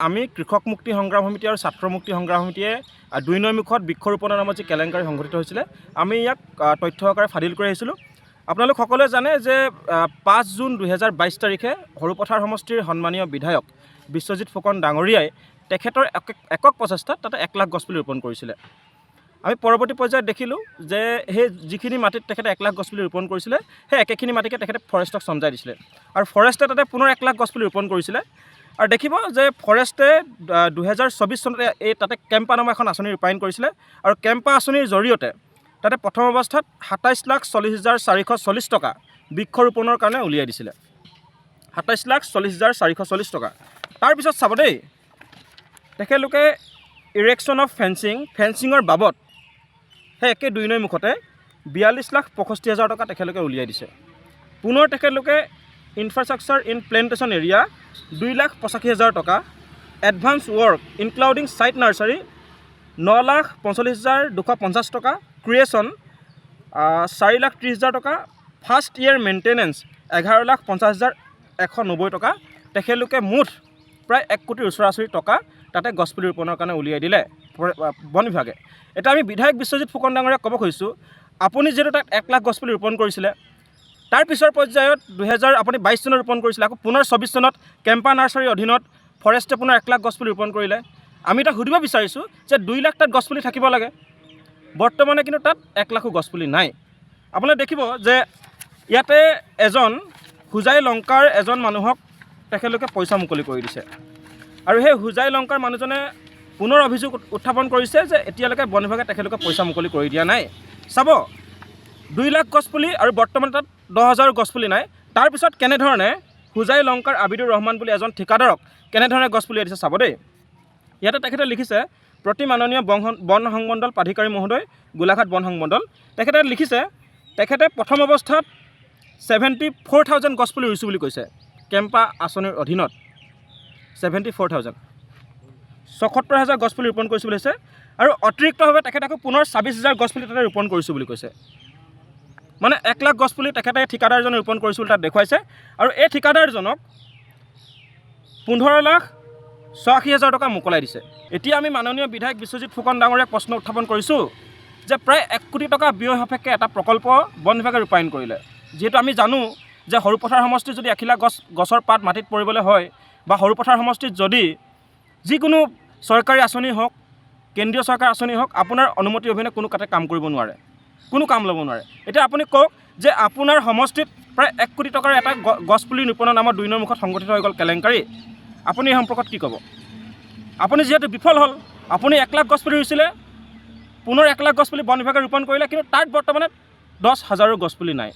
আমি কৃষক মুক্তি সংগ্ৰাম সমিতি আৰু ছাত্ৰ মুক্তি সংগ্ৰাম সমিতিয়ে ২ নং মুখত বৃক্ষৰোপণৰ নামত যি কেলেংকাৰী সংঘটিত হৈছিলে আমি ইয়াক তথ্য সহকাৰে ফাদিল কৰি আহিছিলোঁ। আপোনালোক সকলোৱে জানে যে ৫ জুন ২০২২ তাৰিখে সৰুপথাৰ সমষ্টিৰ সন্মানীয় বিধায়ক বিশ্বজিৎ ফুকন ডাঙৰীয়াই তেখেতৰ একক প্ৰচেষ্টাত তাতে ১ লাখ গছপুলি ৰোপণ কৰিছিলে। আমি পৰৱৰ্তী পৰ্যায়ত দেখিলোঁ যে সেই যিখিনি মাটিত তেখেতে ১ লাখ গছপুলি ৰোপণ কৰিছিলে সেই একেখিনি মাটিকে তেখেতে ফৰেষ্টক চমজাই দিছিলে আৰু ফৰেষ্টে তাতে পুনৰ ১ লাখ গছপুলি ৰোপণ কৰিছিলে। আৰু দেখিব যে ফৰেষ্টে ২০২৪ চনতে এই তাতে কেম্পা নামৰ এখন আঁচনি ৰূপায়ণ কৰিছিলে আৰু কেম্পা আঁচনিৰ জৰিয়তে তাতে প্ৰথম অৱস্থাত ২৭,৪০,৪৪০ টকা বৃক্ষৰোপণৰ কাৰণে উলিয়াই দিছিলে। ২৭,৪০,৪৪০ টকা। তাৰপিছত চাব দেই, তেখেতলোকে ইৰেকশ্যন অফ ফেঞ্চিঙৰ বাবদ সেই একে ২ নং মুখতে ৪২,৬৫,০০০ টকা তেখেতলোকে উলিয়াই দিছে। পুনৰ তেখেতলোকে ইনফ্ৰাষ্ট্ৰাকচাৰ ইন প্লেণ্টেশ্যন এৰিয়া ২,৮৫,০০০ টকা, advance work including site nursery ৯,৪৫,২৫০ টকা, ক্ৰিয়েশ্যন ৪,৩০,০০০ টকা, ফাৰ্ষ্ট ইয়েৰ মেইনটেনেঞ্চ ১১,৫০,১৯০ টকা। তেখেতলোকে মুঠ প্ৰায় ১ কোটিৰ ওচৰা-ওচৰি টকা তাতে গছপুলি ৰোপণৰ কাৰণে উলিয়াই দিলে বন বিভাগে। এতিয়া আমি বিধায়ক বিশ্বজিৎ ফুকন ডাঙৰীয়াক ক'ব খুজিছোঁ, আপুনি যিহেতু তাত ১ লাখ গছপুলি ৰোপণ কৰিছিলে, তাৰ পিছৰ পৰ্যায়ত আপুনি ২২ চনত ৰোপণ কৰিছিলে, আকৌ পুনৰ ২৪ চনত কেম্পা নাৰ্চাৰীৰ অধীনত ফৰেষ্টে পুনৰ ১ লাখ গছপুলি ৰোপণ কৰিলে। আমি তাক সুধিব বিচাৰিছোঁ যে ২ লাখ তাত গছপুলি থাকিব লাগে, বৰ্তমানে কিন্তু তাত ১ লাখো গছপুলি নাই। আপোনালোকে দেখিব যে ইয়াতে হোজাই লংকাৰ এজন মানুহক তেখেতলোকে পইচা মুকলি কৰি দিছে আৰু সেই হোজাই লংকাৰ মানুহজনে পুনৰ অভিযোগ উত্থাপন কৰিছে যে এতিয়ালৈকে বন বিভাগে তেখেতলোকে পইচা মুকলি কৰি দিয়া নাই। চাব, ২ লাখ গছপুলি আৰু বৰ্তমান তাত ১০,০০০ গছপুলি নাই। তাৰপিছত কেনেধৰণে হোজাই লংকাৰ আবিদুৰ ৰহমান বুলি এজন ঠিকাদাৰক কেনেধৰণে গছপুলি দিছে চাব দেই। ইয়াতে তেখেতে লিখিছে, প্ৰতি মাননীয় বন সংমণ্ডল প্ৰাধিকাৰী মহোদয়, গোলাঘাট বন সংমণ্ডল, তেখেতে লিখিছে তেখেতে প্ৰথম অৱস্থাত ৭৪,০০০ গছপুলি ৰুইছোঁ বুলি কৈছে কেম্পা আঁচনিৰ অধীনত। ৭৪,০০০ ৭৬,০০০ গছপুলি ৰোপণ কৰিছোঁ বুলি কৈছে আৰু অতিৰিক্তভাৱে তেখেতে আকৌ পুনৰ ২৬,০০০ গছপুলি তাতে ৰোপণ কৰিছোঁ বুলি কৈছে। মানে ১ লাখ গছপুলি তেখেতে ঠিকাদাৰজনে ৰোপণ কৰিছোঁ বুলি তাত দেখুৱাইছে আৰু এই ঠিকাদাৰজনক ১৫,৮৬,০০০ টকা মোকলাই দিছে। এতিয়া আমি মাননীয় বিধায়ক বিশ্বজিৎ ফুকন ডাঙৰীয়াক প্ৰশ্ন উত্থাপন কৰিছোঁ যে প্ৰায় ১ কোটি টকা ব্যয় সাপেক্ষে এটা প্ৰকল্প বন বিভাগে ৰূপায়ণ কৰিলে। যিহেতু আমি জানো যে সৰুপথাৰ সমষ্টিত যদি এখিলা গছৰ পাত মাটিত পৰিবলৈ হয় বা সৰুপথাৰ সমষ্টিত যদি যিকোনো চৰকাৰী আঁচনি হওক, কেন্দ্ৰীয় চৰকাৰী আঁচনি হওক, আপোনাৰ অনুমতি অবিহনে কোনো তাতে কাম কৰিব নোৱাৰে, কোনো কাম ল'ব নোৱাৰে। এতিয়া আপুনি কওক যে আপোনাৰ সমষ্টিত প্ৰায় ১ কোটি টকাৰ এটা গছপুলি ৰোপণৰ নামত ২ নং মুখত সংগঠিত হৈ গ'ল কেলেংকাৰী, আপুনি এই সম্পৰ্কত কি ক'ব? আপুনি যিহেতু বিফল হ'ল, আপুনি ১ লাখ গছপুলি ৰুইছিলে, পুনৰ ১ লাখ গছপুলি বন বিভাগে ৰোপণ কৰিলে, কিন্তু তাত বৰ্তমানে ১০,০০০ গছপুলি নাই।